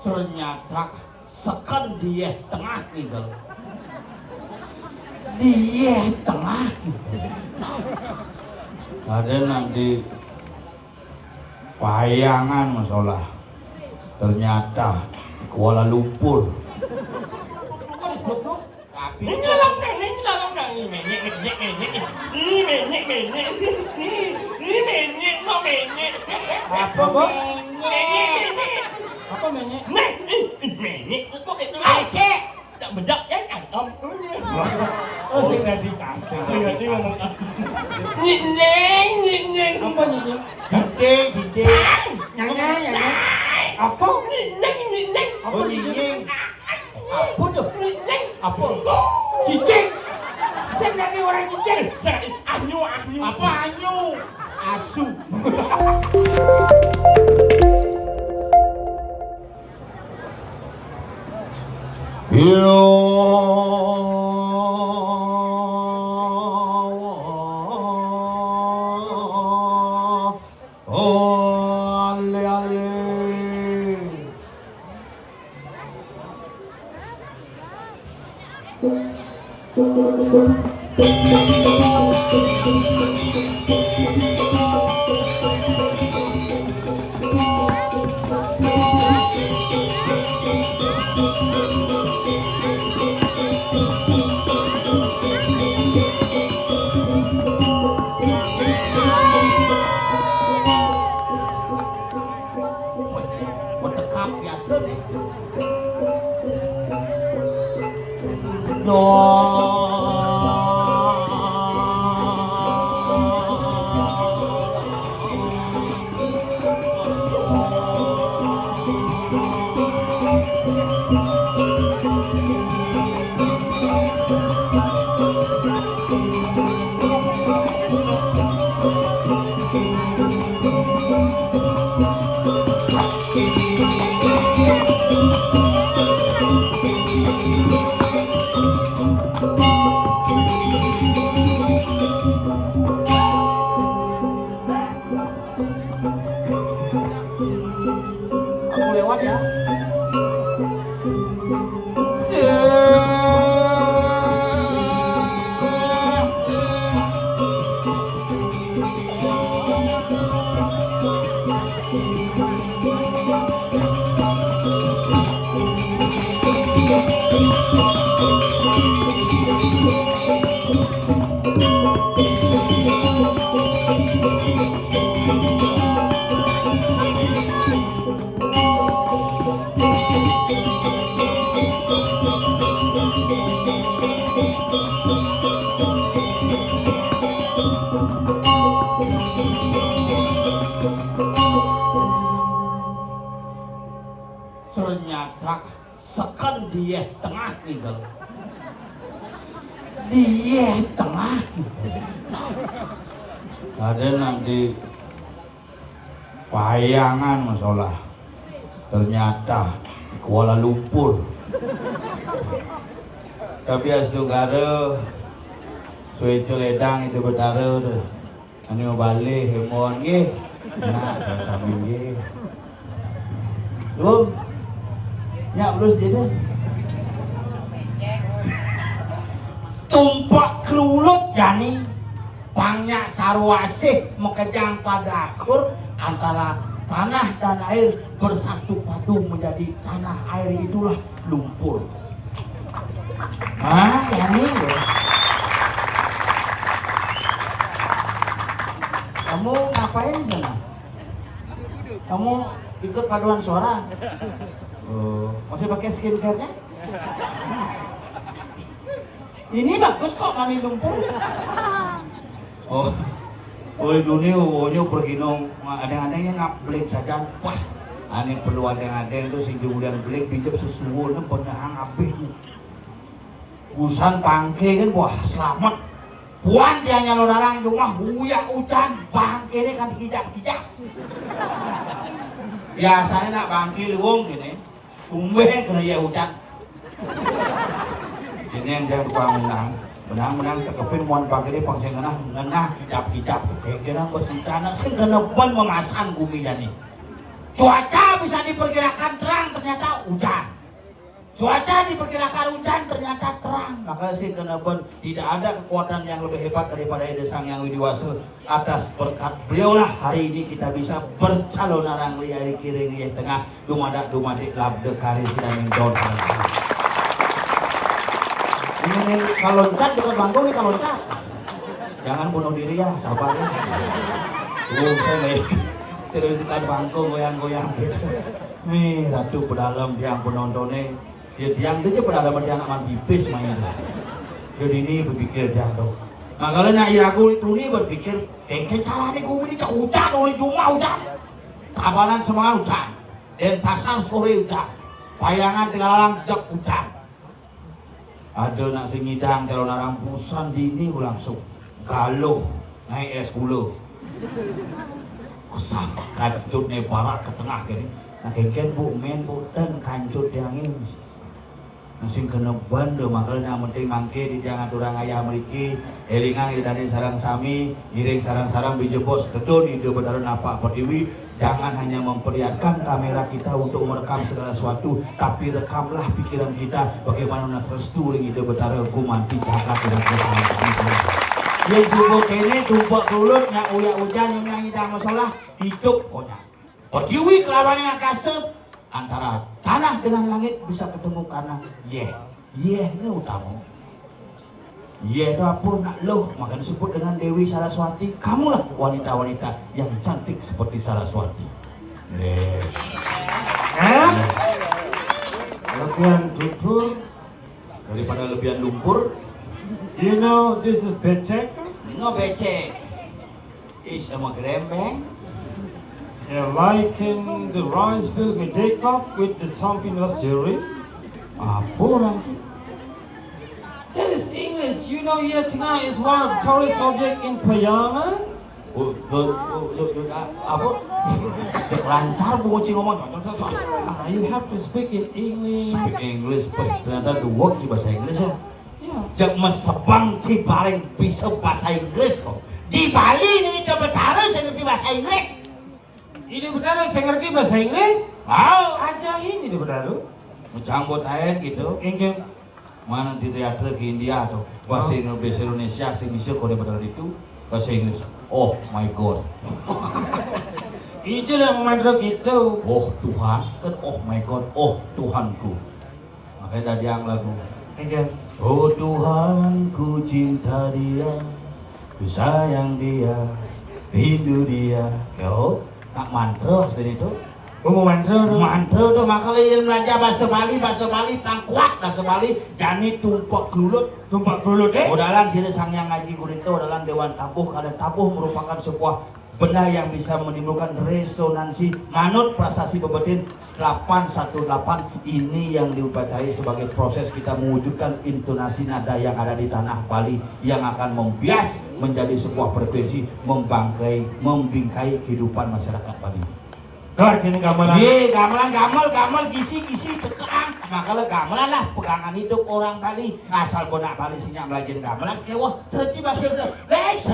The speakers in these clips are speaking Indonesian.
Ternyata sekan dia tengah nih, dia tengah ada nanti payangan masalah ternyata Kuala Lumpur Apa menyek? Aceh Tak bedak ya kan? Oh, sing gak dikasih. Sing ngerti ngomong nyeng. Apa nyek? Dide Nyanyi. Apa? Nyeng. oh nying apa tuh apa Cicing. Sing dari orang cicing. Anyu. apa anyu asu Bertekap biasa deh. Aku lewat ya. Ternyata sekan dia tengah nih, dia tengah ada nanti payangan masalah ternyata Kuala Lumpur tapi astunggara suwe ledang itu betara tuh ini mau balik hemon nggih nak sama-sama nggih Lum nyak blus dia tuh tumpak kelulut jani pangnya sarwasih mekejang pada akur antara tanah dan air bersatu padu menjadi tanah air itulah lumpur. Yani kamu ngapain di sana? Kamu ikut paduan suara? Masih pakai skincare-nya? Ini bagus kok mani lumpur. Oh dunia wonyo pergi nong ada-adanya ngablik saja. Wah, ane perlu ada-ada itu si Julian Blake pinjam sesuatu nih penahang abis. Usan pangke kan wah selamat. Puan dia nyalon narang rumah huya hujan bangke ini kan kijak-kijak. Biasanya nak bangke luung gini, tumben kena ya hujan. Ini yang dia tukang menang tekepin muan pagi ini pangseng ngenah kijap-kijap. Oke kena bersentana sing kena ban memasan guminya nih. Cuaca bisa diperkirakan terang, ternyata hujan. Cuaca diperkirakan hujan, ternyata terang. Maka sih kenapa tidak ada kekuatan yang lebih hebat daripada Ide Sang Yang Widiwasa. Atas berkat beliaulah hari ini kita bisa bercalon narang liya di kiring liya tengah dumadak dumadik labde kari sidang don. Ini kaloncat bukan bangkong nih kaloncat. Jangan bunuh diri ya, sabar ya. Saya nggak ceritakan bangkong goyang-goyang gitu. Nih ratu pedalam diang penontonnya. Dia diang dia pedalam dia anak man pipis main. Jadi ini berpikir jatuh. Makanya aku itu nih berpikir, engke cara nih kau ini tak hujan, oleh cuma hujan. Kabanan semangat hujan. Dan pasar sore hujan. Payangan tinggal lang jak hujan. Ada nak singidang kalau narang pusan dini langsung galuh naik es gula. Kusah kancut nih barak ke tengah kini. Nah kengken bu men bu dan kancut diangin. Nasing kena bandel makanya penting mangke di jangan turang ayah meriki elingang di dari sarang sami giring sarang-sarang bijebos tetun ide bedaran apa pertiwi. Jangan hanya memperlihatkan kamera kita untuk merekam segala sesuatu, tapi rekamlah pikiran kita bagaimana nas restu ring ide betara gumanti jagat dengan kesalahan. Yang subuh kene tumpak kulut nyak uyak hujan yang ngidang masalah hidup konya. Pertiwi kelawannya kasep antara tanah dengan langit bisa ketemu karena ini utama. Itu apa nak loh, maka disebut dengan Dewi Saraswati. Kamulah wanita-wanita yang cantik seperti Saraswati. Lebihan tutur. Daripada lebihan lumpur. You know this is becek. No becek. Is sama grembeng. You're liking the rice filled with Jacob with the Sampinas jewelry. Apa orang sih? That is English. You know here tonight is one of the tourist object in Payangan. Apa? Cek lancar bocil ngomong. You have to speak in English. Speak English, ternyata the word di bahasa Inggris ya. Yeah. Cek mesebang sih paling bisa bahasa Inggris kok. Di Bali nih udah betara saya ngerti bahasa Inggris. Ini benar saya ngerti bahasa Inggris? Wow. Ajahin ini benar. Mencambut air gitu. Ingin Mana di teater ke India atau bahasa Indonesia sih bisa kode benar itu bahasa Inggris. Oh my God. Itu yang mandra gitu. Oh Tuhan, kan oh my God, oh Tuhanku. Makanya ada yang lagu. Ingin. Oh Tuhan, ku cinta dia, ku sayang dia, rindu dia. Kau nak mantra sini itu. Mau mantra tu. Mantra tu makanya belajar bahasa Bali tangkuat bahasa Bali jani tumpak gelulut. Tumpak gelulut Odalan sini sang yang ngaji gurito odalan dewan tabuh karena tabuh merupakan sebuah benda yang bisa menimbulkan resonansi manut prasasti bebetin 818 ini yang diupacarai sebagai proses kita mewujudkan intonasi nada yang ada di tanah Bali yang akan membias menjadi sebuah frekuensi membingkai kehidupan masyarakat Bali. Kini gamelan. Iya, gamelan, gisi tekan. Makanya gamelan lah pegangan hidup orang Bali. Asal bonak Bali sinya belajar gamelan, kewah terci bahasa Inggris.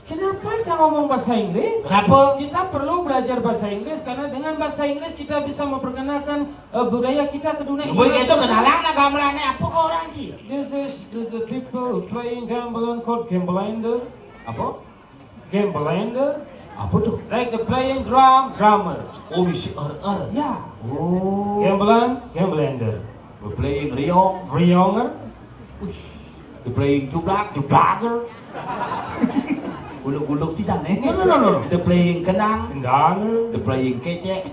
Kenapa jangan ngomong bahasa Inggris? Kenapa? Kita perlu belajar bahasa Inggris karena dengan bahasa Inggris kita bisa memperkenalkan budaya kita ke dunia. Ibu itu kenalan lah gamelannya apa ke orang sih? This is the people who playing gamelan called Gamelander. Apa? Gamelander. Apa tuh? Like the playing drummer. Oh, misi Ya. Oh. Gamelander. The playing riong. Rionger. The playing jublak. Guluk-guluk sih sana. No. The playing kenang. Kendanger. The playing kecek.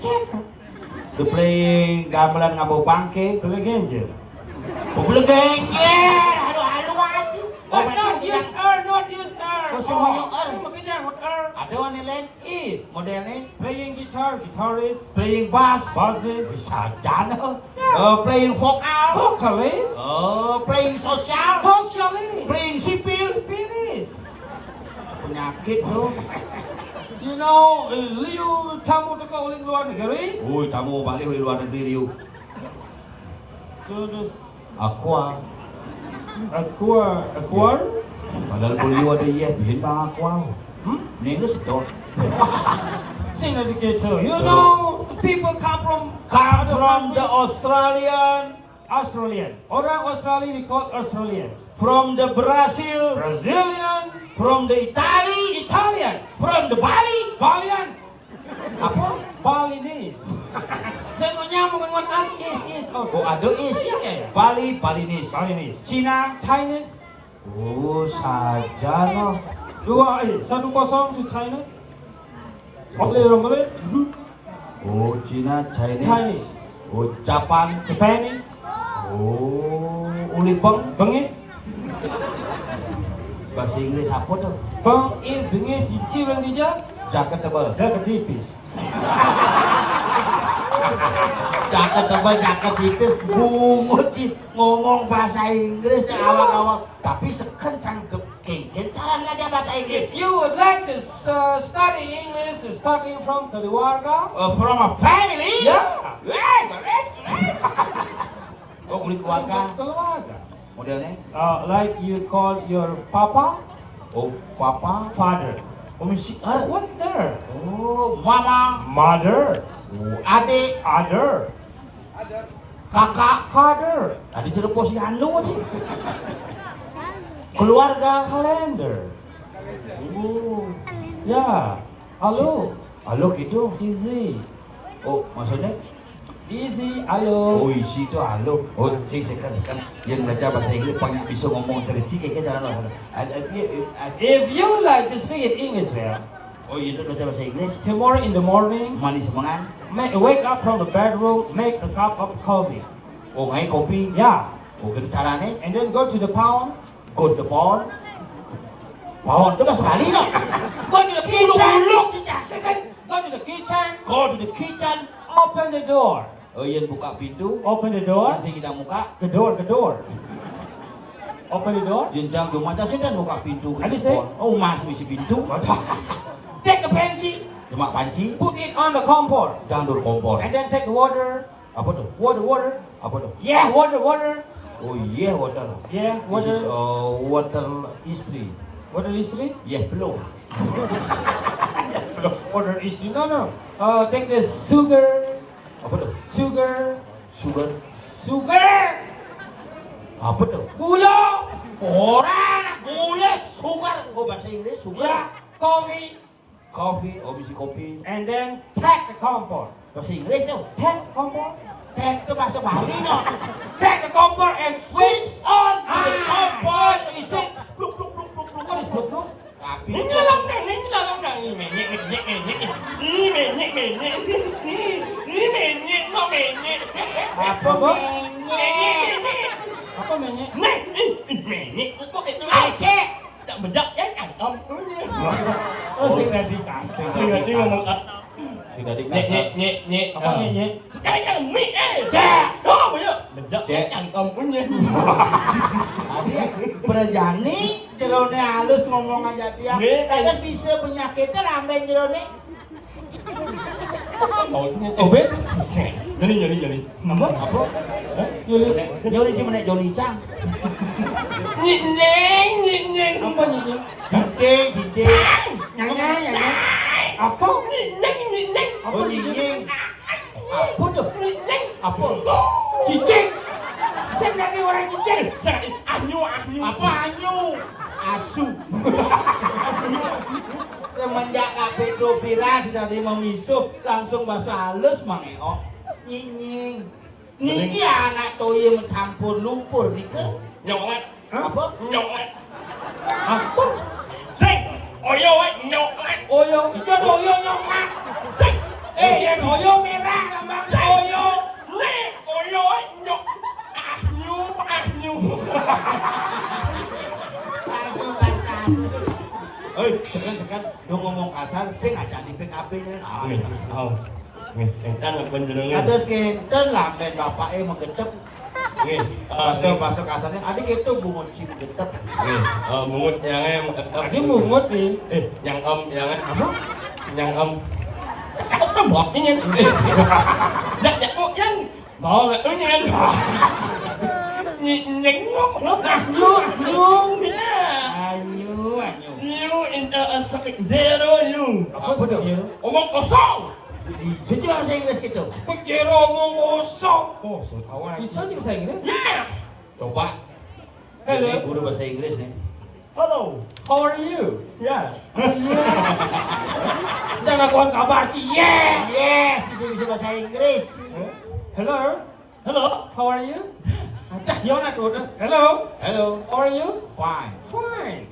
The playing gamelan ngabau bangke. Play genjer. Belegeng. Halu aja. Not use her. Oh, semuanya Ada warna lain? Is. Modelnya? Playing guitarist. Playing bass. Bassist. Bisa jana. Playing vokal. Vocalist. Playing sosial. Socialist. Playing sipil. Spirit. Penyakit tuh. You know, Liu tamu teka uling luar negeri. Woi, tamu balik dari luar negeri Liu. Terus Aqua. Padahal beliau ada iya bikin bang Aqua. Ini enggak sedot. Sing that again too. You know, the people come from the Australian, Australian. Orang Australia we call Australian. from the Brazil, Brazilian, from the Italy, Italian, from the Bali. Balian, Apa? Balinese. Saya mau nyambung dengan is also. Oh, ada is. Iya. Bali, Balinese. Balinese. Cina. Chinese. Oh, saja no. 1-0 to China. boleh. Oh, Cina, Chinese. Chinese. Oh, Japan. Japanese. Oh, Ulipeng. Bengis. Bahasa Inggris apa tuh? Bengis, cilang dija. Jaket tebal. Jaga tipis. Jaket tebal, jaket tipis. Bungut sih ngomong bahasa Inggris ya awal-awal. Tapi sekencang kengket cara belajar bahasa Inggris. If you would like to study English, starting from keluarga. From a family? Yeah. Oh, kulit keluarga. Keluarga. Modelnya? Like you call your papa, Oh, papa. father. Oh, misi. What there? Oh, mama. Mother. Oh, adik. Other. Kakak. Father. Tadi cerita posyandu sih. Keluarga. Calendar. Oh. Ya. Halo. Halo gitu. Easy. Oh, maksudnya? Easy. Halo. Oh, isi itu halo. Oh, sekarang yang belajar bahasa Inggris banyak bisa ngomong cerita kayak jalan. If you like to speak in English well, Oh, itu belajar bahasa Inggris. tomorrow in the morning, Manis semangat. wake up from the bedroom, make a cup of coffee. Oh, ngai kopi. Yeah. Oh, gitu caranya. And then go to the pound. Go to the pond. Pond itu bahasa Bali no. Go to the kitchen. Uluk cicas. Go to the kitchen. Go to the kitchen. Open the door. Oh, yang buka pintu. Open the door. Yang kita muka. The door. Open the door. Yang jang rumah saya dan buka pintu. Ada sih? Oh, masih isi pintu. Take the panci. Cuma panci. Put it on the kompor. Jangan dur kompor. And then take the water. Apa tuh? Water. Apa tuh? Yeah, water. Oh, yeah, water. Yeah, This is water. water istri. Water istri? Yeah, belum. Water istri. No. Take the sugar. Apa tuh? Sugar. Apa tuh? Gula. Orang gula sugar. Oh, bahasa Inggris sugar. Yeah. Coffee. Coffee. Oh, bisi kopi. And then take the kompor. Bahasa Inggris tuh. Take kompor. Teh itu bahasa Bali no. Take the kompor and Sit on to the Ah, kompor. yeah. Iso. Pluk. What is blue? Tapi Ini lang na, ini lang na. Ini menyek, no menyek. apa Apa? menyek? Apa menyek? Menyek, kok itu? Aceh. Tak bedak ya kan? Oh, sing dikasih. Sudah dia ngomong Sudah nyek, dikasih. nyek. Apa menyek? Kayak mie Cek. Oh, ya. Bedak Cek. ya kan punya. Adik berjani jerone halus ngomong aja dia. Nggih. Terus bisa penyakitnya ramai jerone. Maunya Oh, bet. Nyari. Apa? Apa? Yuli. Nyori cuma nek Joni Cang. Nyek. Apa menyek? Dide. Nyanyi. Apa? Nyek. Apa Oh, menyek? nying. Apa tuh? Apa? Cicing. Saya lagi orang cicing. Anyu. Apa anyu? Asu. Semenjak Pedro Pira sudah memisuh langsung bahasa halus mangeo. Nying. Niki anak toye mencampur lumpur nike. Nyok. Apa? Nyok. Apa? Cek. Oyo nyok. Oyo. Itu ada oyo nyoklat. Cek. Yang oyo merah lambang oyo. Oyo nyok. Anyu. Langsung bahasa halus. Sekan dong ngomong kasar, saya ngajak di PKB nya. Entah penjenengan. Ada skenten lah, dan bapaknya mengetep. Bahasa kasarnya, adik itu bungut cip getep. Mungut yang Tadi mungut nih. yang yang Apa? yang takut tembok ini. Dak kok yang mau nggak yang nyengok. Anyu. Anyu. You in sakit zero you. Apa tuh? Omong kosong. Jujur bahasa Inggris gitu. Pekiro ngomong kosong. Oh, so awal. Bisa aja bahasa Inggris? Yes. Coba. Hello. Ini guru bahasa Inggris nih. Hello. How are you? Yes. Yes. Jangan kawan kabar Ci. Yes. Yes, bisa bahasa Inggris. Hello. Hello. How are you? Ada yang nak udah. Hello. Hello. How are you? Fine. Fine.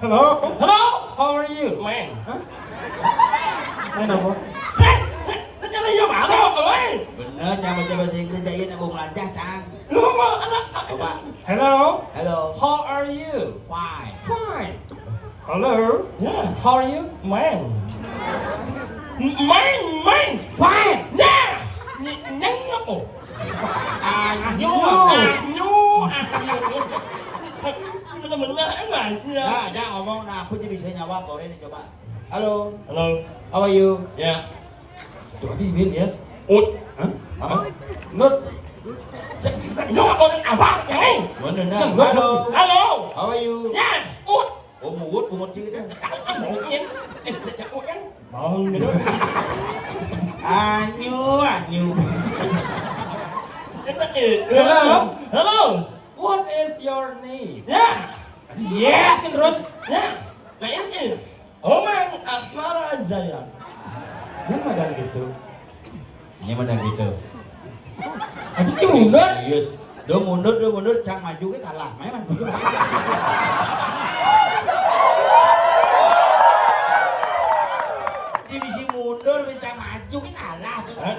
Hello. Hello. How are you? Man. Hah? Main apa? Cek. Nó là yêu bảo đâu ơi. Bener, jangan baca bahasa Inggris aja nak bung lancar, Cang. Lu mau anak. Coba. Hello. Hello. How are you? Fine. Fine. Hello. Yeah. How are you? Man. Man. Fine. Yeah. Nhắn nó. Ồ. Anyu. Nhu. Mình là mà. Nah, jangan ngomong. Nah, aku jadi bisa nyawab. Boleh nih coba. Halo. Hello. How are you? Yes. Tadi Bin, yes. Út. Hah? Hả? Not. Nó là con apa này? Bener. Jangan, Halo. Hello. How are you? Yes. Út. Oh, bungut sih dah. Một nhắn. Út nhắn. Vâng, rồi đó. Anyu. Hello. Hello. What is your name? Yes. Yes, kan terus. Yes. My name is Oman Asmara Jaya. Dia madan gitu. Ini mana gitu? Ada sih mundur. Serius. Dia mundur, Cang maju ke kalah. Main maju. Ci bisi mundur, Cang maju ke kalah. Hả?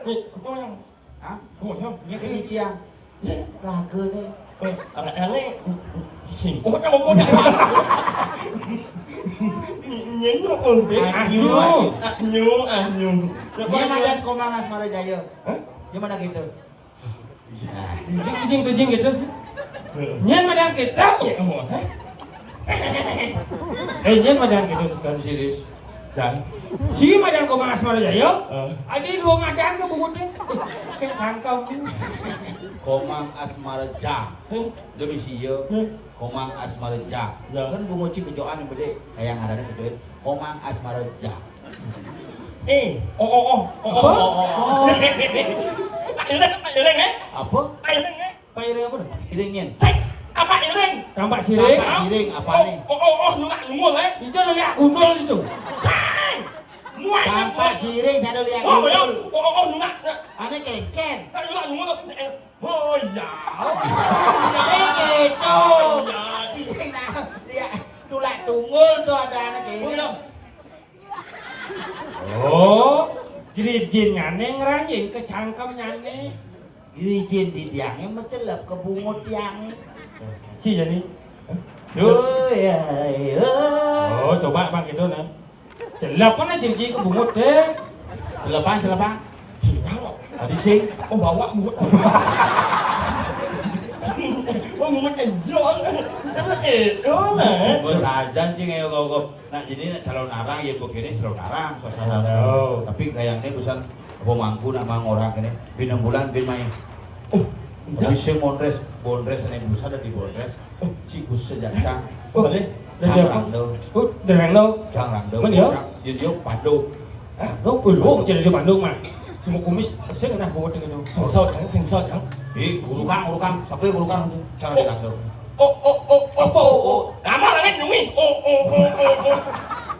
Có không? Hah? Có không? Ini ke Ciang. Laga nih. Anh ấy xỉn quá đâu có nhận nhấn nó Anyu. Ini Madan Komang Asmara Jaya. Ini mana gitu? Kucing gitu sih. Nyen madan gitu. Nyen madan gitu sekarang. Serius. Dan Ci madan Komang Asmara Jaya. Ada dua madan ke bungutnya. Kayak cangkau. Komang Asmara Ja. Lebih sih yo. Komang Asmara Ja. Kan bungo ci kejoan yang bede. Kayak ngarane kejoin. Komang Asmara Ja. Oh. Iring eh? Apa? Iring eh? Pak Iring apa dah? Iringin. Cek apa iring? Tampak siring. Tampak siring apa nih? Nungak ngomong eh? Itu lo lihat gundul itu. Cek! Muat Tampak siring saya lihat. nungak. Aneh keken. Nungak ngomong. Oh ya. Gitu. Si sing nah dia tulak tunggul tuh ada anak kayak Oh, jadi jin nyane ngeranjing ke cangkem nyane. Irijin di tiangnya mencelap ke bungut tiangnya. Si jadi. Oh, coba bang itu nah. Celapan aja jin ke bungut deh. Celepang. Tadi sing. Oh bawa mulut. Oh mulut enjol. Bos ajan cing ayo kok. Nah jadi calon arang ya begini calon arang suasana. Tapi kayaknya busan apa mangku nak mang orang ini. Binang bulan bin main. Tapi sing Bondres ini busan ada di Bondres. Cikus sejak cang. Boleh. Jangan rando. Dereng lo. Jangan rando. Mana dia? Yuk padu. Lo ulu jadi di Bandung mah. Semua kumis saya kena bungut dengan itu. Sing soi thắng. Guru kang. Sakti guru kang. Cara di rando. Oh. Lama lagi nungi. Oh.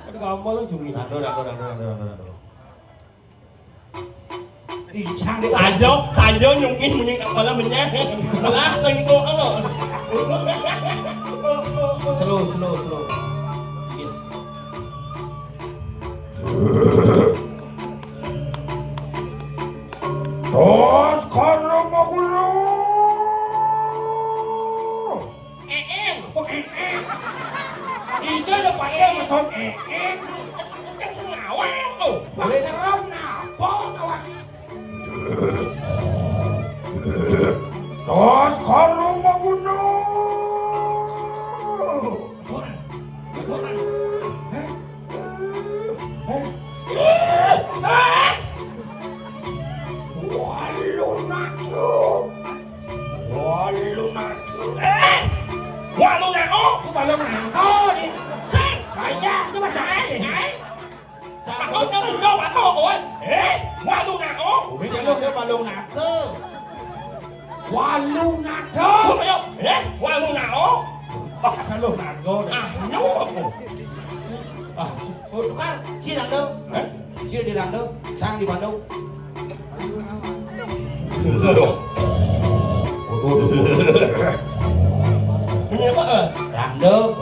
Ada gambar lo cumi. Rando. Ih, cang deh. Sajo nungi mending kepala menyak. Lah tengko lo. Slow. Yes. Tos kalau mau gulu. Itu ada payah masuk Kan sengawan lo. Boleh serem napa kawan. Tos kalau mau gulu. Walu nako. Itu balong nako nih. Sing ada balung naga. Walu nado. Không phải không? Ê, qua luôn nào? Kata lu nago. À, nhú aku. Tukar, Ci đang đâu? Ci đi làm đâu? Sang đi bàn đâu? Sửa sửa đồ. Như vậy à? Làm đâu?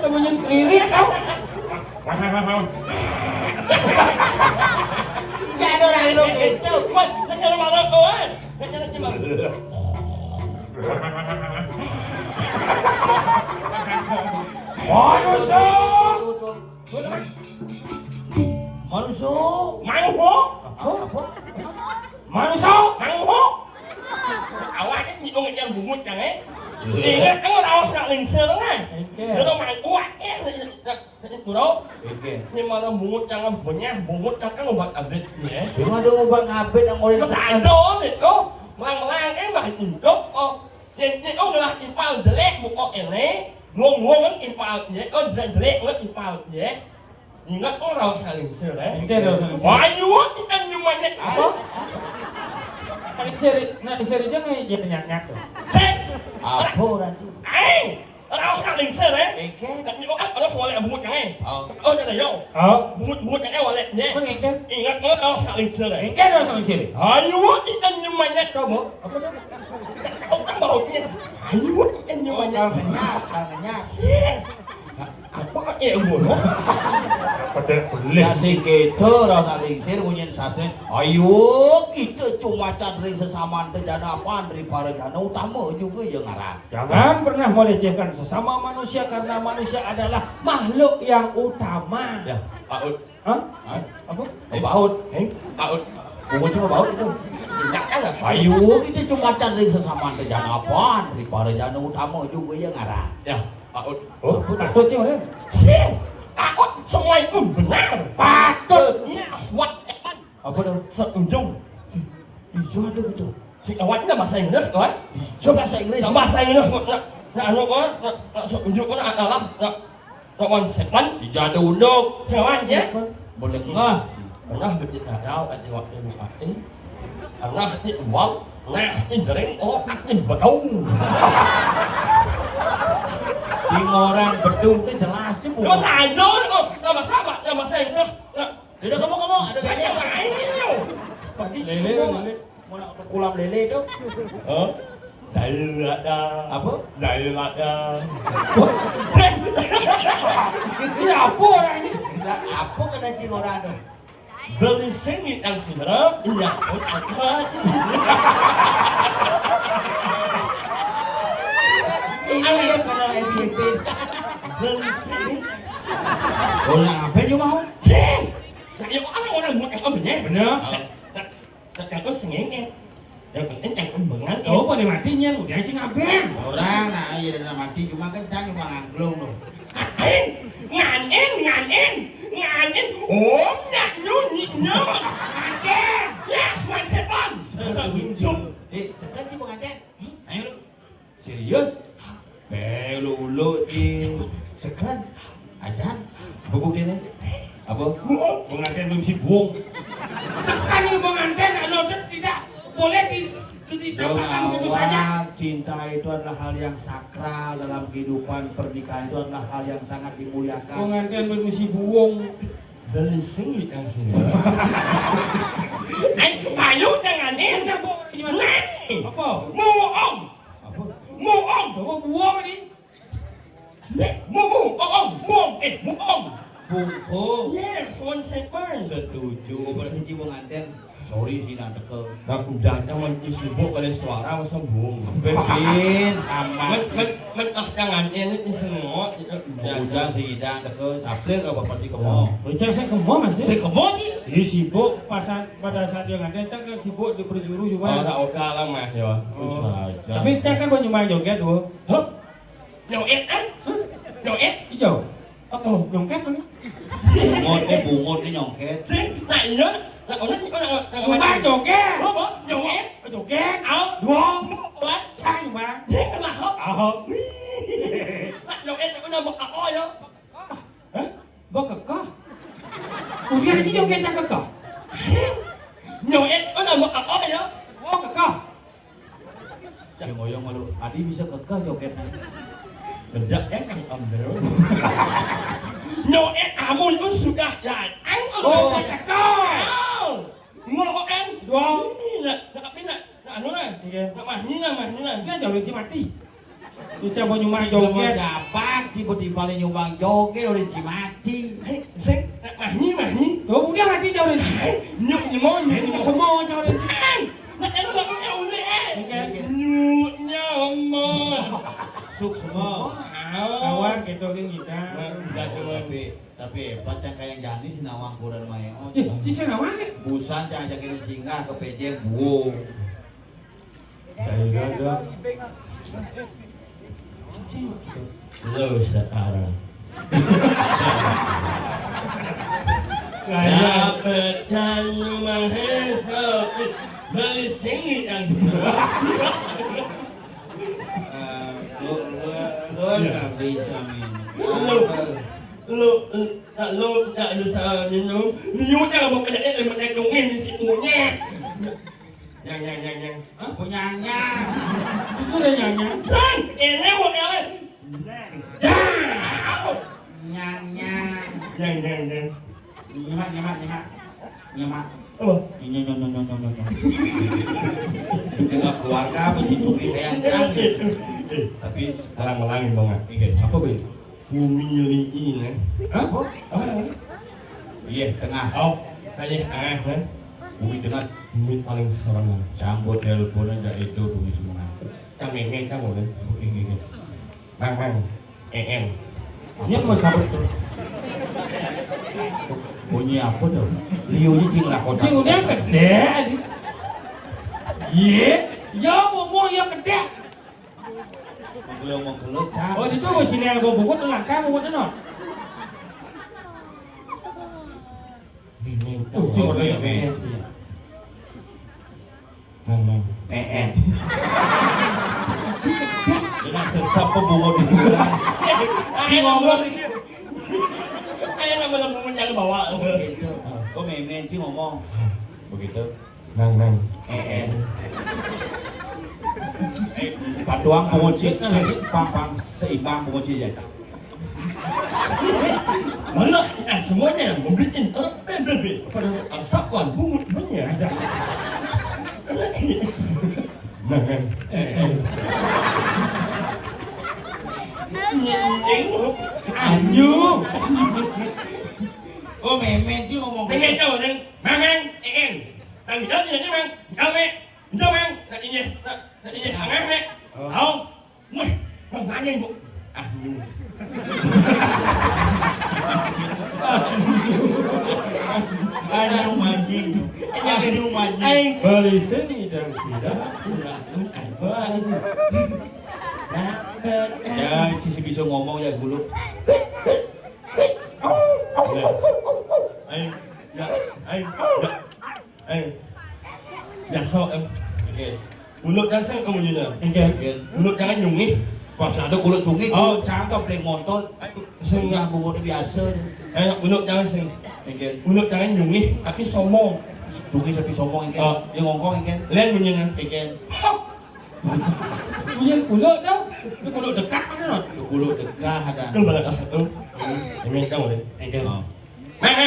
Kamu nyen kririt kau. Dạ đâu này đâu gitu. Quên, nó cho nó vào đâu cô ấy. Nó cho nó chìm vào. Manusia. Manusia. Mang hố. Manusia. Mang hố. Awak cái gì ông em buồn chẳng ấy. Thì nó có đâu sao linh sơ lắm này. Nó đâu mang quá ép tụi đâu. Nhưng mà nó buồn chẳng là buồn nha, buồn chẳng có một vật ở đây gì ấy. Cuma ada ubang abet yang ngori. Nó xài đó thì đó. Mang cái mà thì đó. Jadi ông là in bao giờ lẹ một con em này. Nguồn nó in bao gì đó, lẹ nó in bao gì đấy. Nhưng nó có đâu sao linh sơ đấy. Why you want to end your money? Nak dicari, nak dicari jangan jadi nyak-nyak tu. Cek. Apa nanti? Anh, nó đâu sao linh sơ đấy. Eke. Tapi kok nó khổ lại buồn chẳng ấy. Cho này đâu. Buồn cái em lại nhé. Kau ngengket? Ingat nó đâu sao linh sơ đấy. Ngengket dah sama sini. Why you want to end your money? Kau mau? Apa tu? Ông đã bảo như why you want to end your money? Tangannya. Apa kok em buồn hả? Pada boleh. Nasi kita dah saling sir kunyin sasne. Ayo kita cuma cari sesama jana apaan daripada jana utama juga yang ngarang. Jangan pernah melecehkan sesama manusia karena manusia adalah makhluk yang utama. Ya, Pak Ud. Hah? Apa? Baut. Pak Ud. Bukan cuma baut itu. Ingatkan lah. Ayo kita cuma cari sesama jana apaan daripada jana utama juga yang ngarang. Ya, Pak Ud. Oh, patut je orang. Sih, Pak Ud semua itu benar. Patut. What? Apa tu? Seujung. Hijau ada gitu. Si awak ini bahasa Inggris, kan? Coba bahasa Inggris. Bahasa Inggris, nak anu ko, nak seujung ko adalah nak konsepan. Hijau ada unduk. Jangan ya. Boleh ngah. Pernah begitu ada di waktu bupati. Pernah di uang, nasi goreng, oh akan bedung. Si orang bedung itu jelas sih Nama saya oh, nama sama, nama saya Inggris. Udah kamu ada Tanya gaya. ayo. Lele. Mau nak kulam lele tu. Hah? Dari ada. Apa? Dari ada. Ini apa orang ini? Lah apa kena cing orang tu? Beli sengit yang siapa? Iya, apa? Ini dia kena FBP. Beli sengit. Orang apa you mau? Cing. Nah, yang orang buat yang ambilnya. Benar. Yang có sengit. Yang penting yang pembangan. Oh, boleh matinya udah cing aben. Orang nak iya dah mati cuma kencang cuma ngangklung tu. Ngàn en. Ôm nhạc nhú nhịp nhớ. Ngàn en. Yes, one second. Seujung. Sekan sih pengantin. Ayo lu. Serius? Belulu di sekan. Ajan. Bubuk dia ni. Apa? Pengantin belum sibuk. Sekarang ini pengantin kalau tidak boleh dikatakan begitu saja. Cinta itu adalah hal yang sakral dalam kehidupan pernikahan, itu adalah hal yang sangat dimuliakan. Pengantin belum sibuk. Beli sengit yang sini. Ayo jangan en. Apa? Muong. Apa? Muong. Bawa buang ini. Muong. Bungkung. Yes, one second. Setuju. Berarti cium pengantin. Sorry sih nak deket. Nah, udah jangan disibuk oleh suara sembung. Bebin sama. Jangan ini semua. Udah sih dah deket. Saplin ke bapak di kemo. Cak saya kemo masih. Saya kemo sih. Dia sibuk pada saat dia nganten cak kan sibuk di perjuru cuma. Udah lama ya. Tapi cak kan banyak main joget dua. Hah? Nyongket kan? Nyongket? Hijau. Apa? Nyongket kan? Bungut ni nyongket. Sih, nah iya. Main joget. Apa? Nyongket? Joget. Dua. Cak cuma. Thế là hấp. Ahok. Nyongket nó một ỏi đó. Bok kekah. Udah nanti joget tak kekah. Nyoet ada mau apa ya? Oh kekah. Si ngoyong malu. Adi bisa kekeh jogetnya. Bejak yang om terus. Nyoet amun itu sudah datang. Oh kekah. Ngoan. Dong. Nak anu lah. Iya. Nak mahnya. Ini jauh dari mati. Kita mau nyumbang Joget joget. jabat tiba-tiba nyumbang joget oleh Cimati. Sing nak mahni. Oh udah mati jauh dari. Nyuk nyemo Ini semua jauh dari. Nak anu lah kau ni. Oke. Nyuk nyemo. Suk semua. Kawan gitu kan kita. Enggak cuma Tapi pacang kayak Jani sinawang kurang main. Oh, Si Senawang kan? busan cang ajakin singgah ke PJ buo. Saya ada. Lo sekarang. Dapetan mahesok beli singi yang semua. Gue nggak bisa Lu tak bisa minum. Minum jangan mau kena dongeng di situnya. Yang. punyanya. Itu udah nyanyi. Sang, ini mau nyala. Nyanya. Yang. Nyemak. Oh, Nyonya. Dengan keluarga mencicipi kayak canggih. Tapi sekarang melangin dong. apa be? Humiliin ya. Apa? Iya tengah. Oh, kayak Bumi tengah. Bumi paling serangan. Campur telepon aja itu bumi semua. Kang ngeng kang boleh. Ini. Mang. En. Ini mau sabut tuh. Bunyi apa tuh? Liunya cing lah kota. Cing udah gede adi. Ye, ya mau ya gede. Mau gelap cang. Oh itu mau sini ada bubut tuh langkah bubut tuh. Tuh cing udah ya. Mang. En. Dengan sesap pembungkut di bulan. Cing ngomong. Ayo nama bumbu yang bawa. Begitu. Oh memen cing ngomong. Begitu. Mang. En. Patuang pengunci, pang seimbang pengunci ya. Malah semuanya membikin bebe. Sapuan bungut banyak. Mang. Anyu. Oh memen cing ngomong. Pengen tahu neng, mang, tang jauh ni mang, jauh mang, nak ini, mang, oh, mang nanya ibu, nyu, Ada rumah anjing. Ada rumah anjing. Beli seni dan sida. Ya, Cici bisa ngomong ya gulung. Biasa em, mulut dasar kamu juga, Oke. mulut jangan nyungi, Pas ada kulit cungi, kulit cangkap play motor. Senggak Nggak bungut biasa. mulut jangan sing, Ikan mulut jangan nyungi, tapi sombong, cungi sapi sombong ikan. Yang ngongkong ikan. lihat bunyinya, Ikan Punya kulit dah. Itu kulit dekat kan? kulit dekah ada. tu balik tu, ini tahu deh, Oke. mang,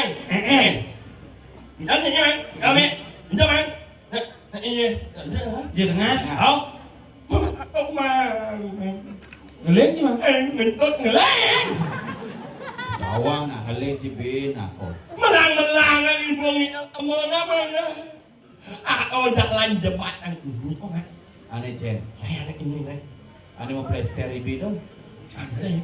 nanti mang, kami, jauh mang, ini, Dia tengah. không, không mà, Ngeleng gimana? mình tốt ngeleng. Bawang nak haleng cibin aku. Melang lagi bunyi kamu apa ya? Oh dah lain jembatan ini kok nggak? Ane Jen. Saya anak ini kan, Ane mau plester ibi dong. ada ya.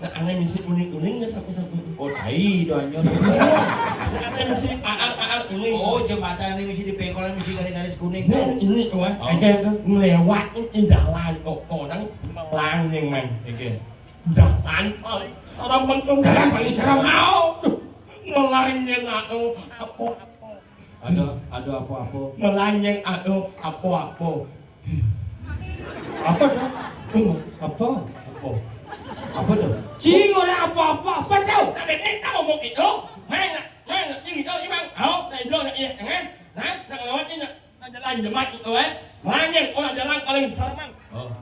Nah anak misi uning sapu. Oh tai doanya. Ada misi aal uning. Oh jembatan ini mesti dipengkolan mesti garis-garis kuning. Nah ini wah, Oke tuh. ngelewat ini jalan orang melang yang main. Ikan. Jalan seram mentung. Jalan paling seram. Kau melanyeng aku apa? Ada apa-apa. Melanyeng aku apa? Apa tuh? Apa? Apa? Apa tuh? Cing orang apa tahu? Kami tahu mau itu, mana ini itu bang, dari dulu nak iya, kan? Nak lewat ini, nak jalan jemaat itu melanjeng orang jalan paling serem,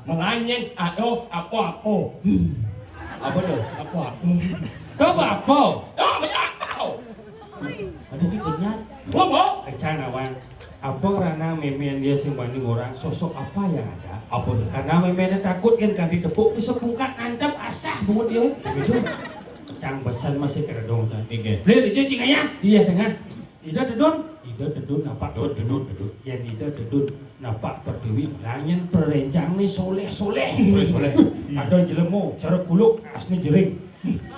melanjeng, apa? Apa tuh? Apa? Kau apa? Tak tahu. Ada ciketnya. Bobo. Kecana wan. Apa karena memen dia simbanding orang sosok apa yang ada? Apa tuh? Karena memennya takut kan ditepuk disepungkat ancam asah bungut dia. Begitu. Cang besan masih keredong san. Oke. Beli di cicingnya dia tengah. Ida dedun napak dedun. Yen ida dedun napak perdewi langit perencang nih soleh. Ada jelemo cara kuluk asni jering.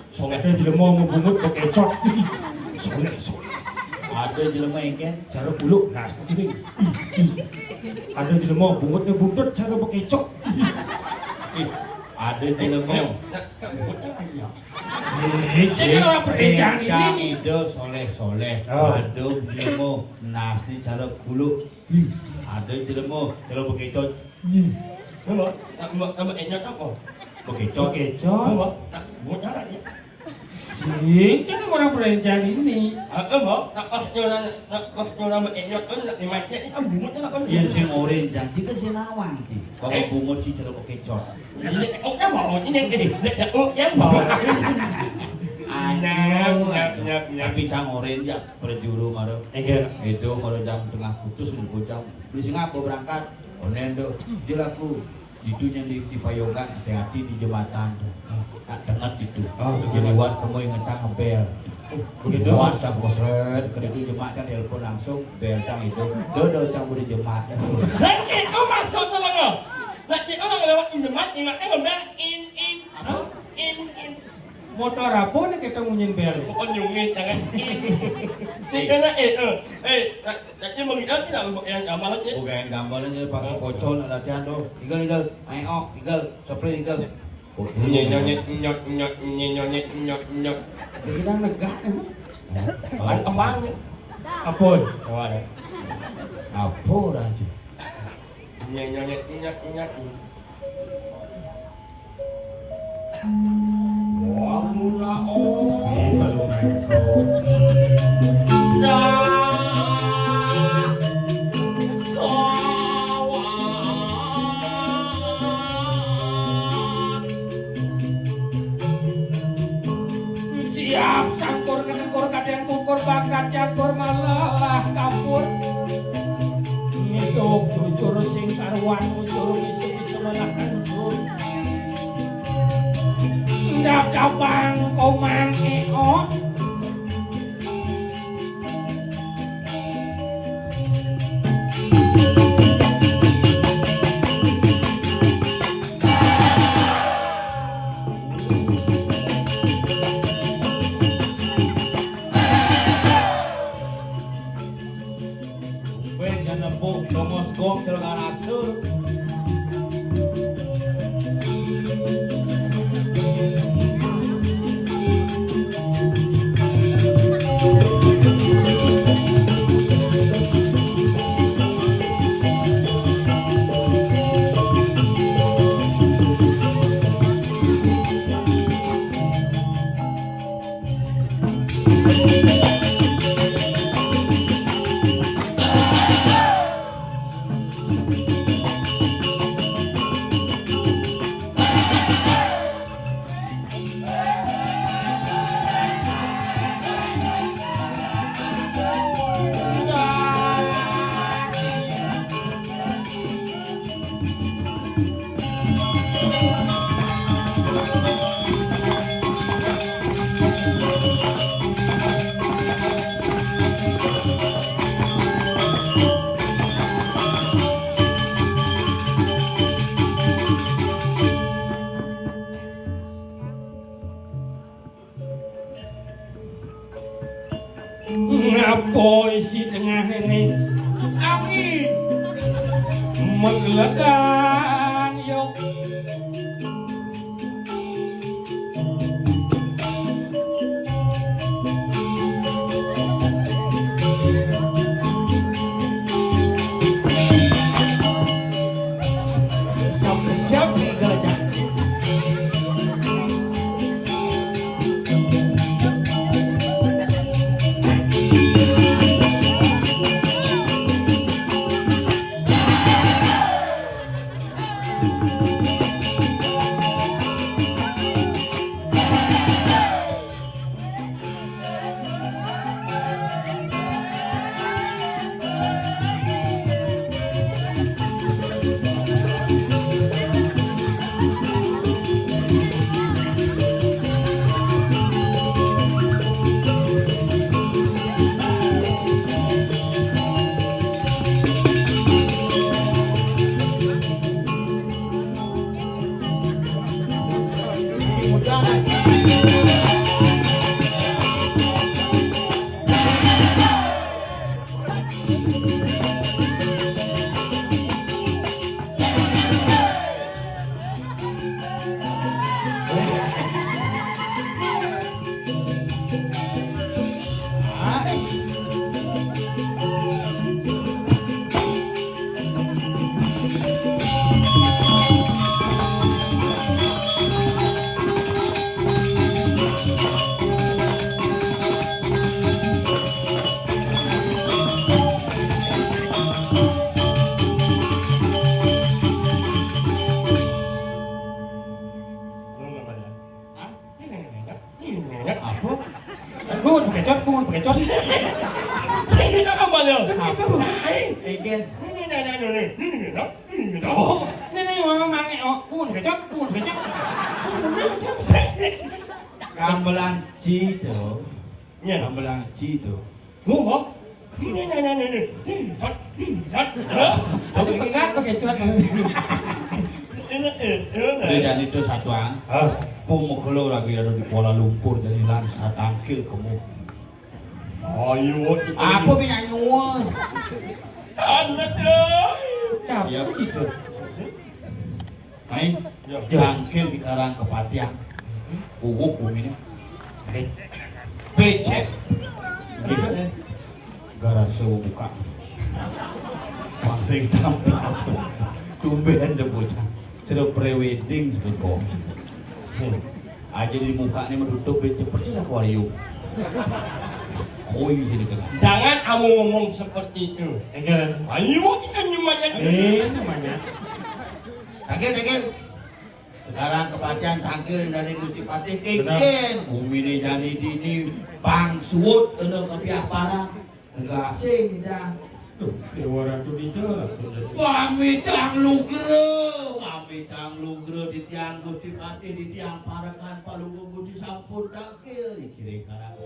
Soleh ada jelemo membungut bekecot. Soleh. Ada jelema engken. Cara kuluk asni jering. Ada jelemo bungutnya buntut cara bekecot. Ada jelema. Bocah aja. Saya kan orang perencang ini. Ide soleh. Oh. Ada jelema nasni cara kuluk. Ada jelema cara bekecot. Bobo. Nama enyot apa? Bekecot. Bobo. Nak bocah aja. Sing, jangan orang perencang ini. Bobo. Nak pas nama enyot nak dimatnya ini bungut nak apa? Yang sing oren janji kan si nawang ci. Bawa bungut ci cara bekecot. Ini yang bawa ini yang bawa. Nyap. Tapi cang oren ya perjuru maro. Enggak. Edo maro jam tengah putus di bocah. Beli sing apa berangkat? Onendo jelaku itu yang di payogan hati-hati di jembatan. Tak dengar itu. Jadi wan kamu yang ngetang ngebel. Begitu. Wan cang bosret, kedua jemaat kan telepon langsung bel cang itu. Dodo cang budi jemaat. Sen itu masuk tuh lo. Nanti orang lewat jemaat ngomel in. Motor apa nih kita ngunyin bel? Pokoknya nyungit jangan in. Ini karena nanti mengingat tidak yang amalan ya. Bukan gambaran jadi pasang pocol latihan tuh. Igal, main spray igal. Nyonyet. Jadi dah negah. Kembangnya. Apa? Ada. Apa aja? Nyonyet. Wamuna Baru naik kau. Siap sangkur ketengkur kadang kukur bakat cakur malah kapur. Hidup jujur sing karuan ujur isu malah hancur. Ndak kapang komang eo. Gong celaka rasur. Ngapa isi tengah ini angin menggelegan yuk. Siap tiga janji. Apa? Bun pakai cot. Sini nak kembali. Egen. Oh, ini mama mangi bun pakai cot. Gamelan Cito. Ya. Gamelan Cito. Oh, Aku pakai cot. Dan itu satu pemukul lagi ada di Kuala Lumpur dari Lansa tangkil kamu. Ayo. Apa punya nyuas? Anak dah. Siap Cito. Main tangkil di Karang Kepatian. Uwuk ini. Becek. Garasi buka. Masih tamplas. Tumben deh bocah. Sudah pre-wedding sekeko. Aja di muka ini menutup becek persis akuarium. Koi sini tengah. Jangan kamu ngomong seperti itu. Enggak. Ayo kita namanya. Namanya. Tangkil. Sekarang kepatian tangkil dari Gusti Patih keken. Umine jadi dini bang suut kena kebiak parang. Enggak asing dah. Dewa Ratu Dita. Pamitang lugre di tiang Gusti Patih di tiang parakan palugu Gusti sampun tangkil. Kira-kira.